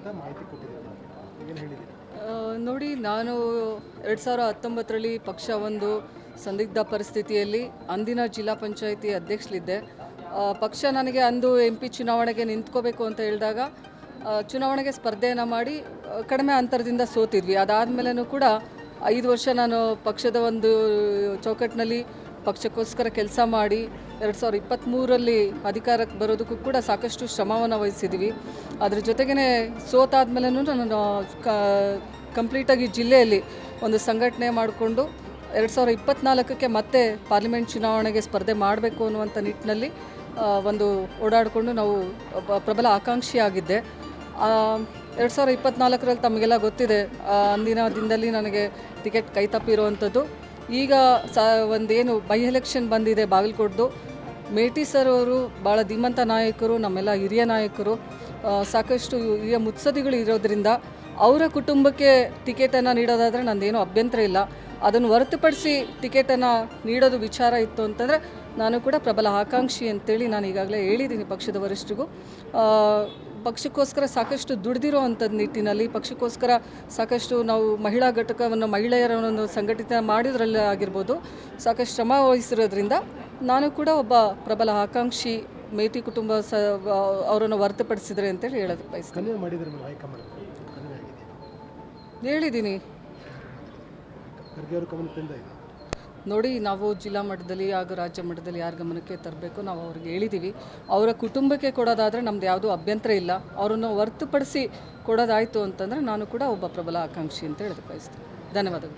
ಅಂತ ಮಾಹಿತಿ ಕೊಟ್ಟಿದ್ದೀರಿ. ಏನು ಹೇಳಿದ್ದೀರಿ? ನೋಡಿ, ನಾನು 2019ರಲ್ಲಿ ಪಕ್ಷ ಒಂದು ಸಂದಿಗ್ಧ ಪರಿಸ್ಥಿತಿಯಲ್ಲಿ ಅಂದಿನ ಜಿಲ್ಲಾ ಪಂಚಾಯಿತಿ ಅಧ್ಯಕ್ಷಳಿದ್ದೆ. ಪಕ್ಷ ನನಗೆ ಅಂದು MP ಚುನಾವಣೆಗೆ ನಿಂತ್ಕೋಬೇಕು ಅಂತ ಹೇಳಿದಾಗ ಚುನಾವಣೆಗೆ ಸ್ಪರ್ಧೆಯನ್ನು ಮಾಡಿ ಕಡಿಮೆ ಅಂತರದಿಂದ ಸೋತಿದ್ವಿ. ಅದಾದಮೇಲೂ ಕೂಡ 5 ವರ್ಷ ನಾನು ಪಕ್ಷದ ಒಂದು ಚೌಕಟ್ಟಿನಲ್ಲಿ ಪಕ್ಷಕ್ಕೋಸ್ಕರ ಕೆಲಸ ಮಾಡಿ 2023ರಲ್ಲಿ ಅಧಿಕಾರಕ್ಕೆ ಬರೋದಕ್ಕೂ ಕೂಡ ಸಾಕಷ್ಟು ಶ್ರಮವನ್ನು ವಹಿಸಿದ್ವಿ. ಅದ್ರ ಜೊತೆಗೇ ಸೋತಾದ್ಮೇಲೂ ನಾನು ಕಂಪ್ಲೀಟಾಗಿ ಜಿಲ್ಲೆಯಲ್ಲಿ ಒಂದು ಸಂಘಟನೆ ಮಾಡಿಕೊಂಡು 2024ಕ್ಕೆ ಮತ್ತೆ ಪಾರ್ಲಿಮೆಂಟ್ ಚುನಾವಣೆಗೆ ಸ್ಪರ್ಧೆ ಮಾಡಬೇಕು ಅನ್ನುವಂಥ ನಿಟ್ಟಿನಲ್ಲಿ ಒಂದು ಓಡಾಡಿಕೊಂಡು ನಾವು ಪ್ರಬಲ ಆಕಾಂಕ್ಷಿಯಾಗಿದ್ದೆ. 2024ರಲ್ಲಿ ತಮಗೆಲ್ಲ ಗೊತ್ತಿದೆ, ಅಂದಿನ ದಿನದಲ್ಲಿ ನನಗೆ ಟಿಕೆಟ್ ಕೈ ತಪ್ಪಿರುವಂಥದ್ದು. ಈಗ ಒಂದೇನು ಬೈ ಎಲೆಕ್ಷನ್ ಬಂದಿದೆ ಬಾಗಲಕೋಟದು, ಮೇಟಿ ಸರ್ ಅವರು ಭಾಳ ಧೀಮಂತ ನಾಯಕರು, ನಮ್ಮೆಲ್ಲ ಹಿರಿಯ ನಾಯಕರು, ಸಾಕಷ್ಟು ಹಿರಿಯ ಮುತ್ಸದಿಗಳು ಇರೋದ್ರಿಂದ ಅವರ ಕುಟುಂಬಕ್ಕೆ ಟಿಕೆಟನ್ನು ನೀಡೋದಾದರೆ ನಂದೇನೂ ಅಭ್ಯಂತರ ಇಲ್ಲ. ಅದನ್ನು ಹೊರತುಪಡಿಸಿ ಟಿಕೆಟನ್ನು ನೀಡೋದು ವಿಚಾರ ಇತ್ತು ಅಂತಂದರೆ ನಾನು ಕೂಡ ಪ್ರಬಲ ಆಕಾಂಕ್ಷಿ ಅಂತೇಳಿ ನಾನು ಈಗಾಗಲೇ ಹೇಳಿದ್ದೀನಿ ಪಕ್ಷದ ವರಿಷ್ಠರಿಗೂ. ಪಕ್ಷಕ್ಕೋಸ್ಕರ ಸಾಕಷ್ಟು ದುಡಿದಿರೋ ಅಂಥದ್ದು ನಿಟ್ಟಿನಲ್ಲಿ ಪಕ್ಷಕ್ಕೋಸ್ಕರ ಸಾಕಷ್ಟು ನಾವು ಮಹಿಳಾ ಘಟಕವನ್ನು ಮಹಿಳೆಯರನ್ನು ಸಂಘಟಿತ ಮಾಡಿದ್ರಲ್ಲಿ ಆಗಿರ್ಬೋದು ಸಾಕಷ್ಟು ಶ್ರಮ ವಹಿಸಿರೋದ್ರಿಂದ ನಾನು ಕೂಡ ಒಬ್ಬ ಪ್ರಬಲ ಆಕಾಂಕ್ಷಿ. ಮೇಟಿ ಕುಟುಂಬ ಅವರನ್ನು ಹೊರತುಪಡಿಸಿದರೆ ಅಂತೇಳಿ ಹೇಳೋದಕ್ಕೆ ಬಯಸ್ತೀನಿ. ಹೇಳಿದ್ದೀನಿ. ನೋಡಿ, ನಾವು ಜಿಲ್ಲಾ ಮಟ್ಟದಲ್ಲಿ ಹಾಗೂ ರಾಜ್ಯ ಮಟ್ಟದಲ್ಲಿ ಯಾರ ಗಮನಕ್ಕೆ ತರಬೇಕು ನಾವು ಅವ್ರಿಗೆ ಹೇಳಿದ್ದೀವಿ. ಅವರ ಕುಟುಂಬಕ್ಕೆ ಕೊಡೋದಾದರೆ ನಮ್ದು ಯಾವುದೂ ಅಭ್ಯಂತರ ಇಲ್ಲ. ಅವರನ್ನು ಹೊರತುಪಡಿಸಿ ಕೊಡೋದಾಯಿತು ಅಂತಂದರೆ ನಾನು ಕೂಡ ಒಬ್ಬ ಪ್ರಬಲ ಆಕಾಂಕ್ಷಿ ಅಂತ ಹೇಳೋದಕ್ಕೆ ಬಯಸ್ತೀನಿ. ಧನ್ಯವಾದಗಳು.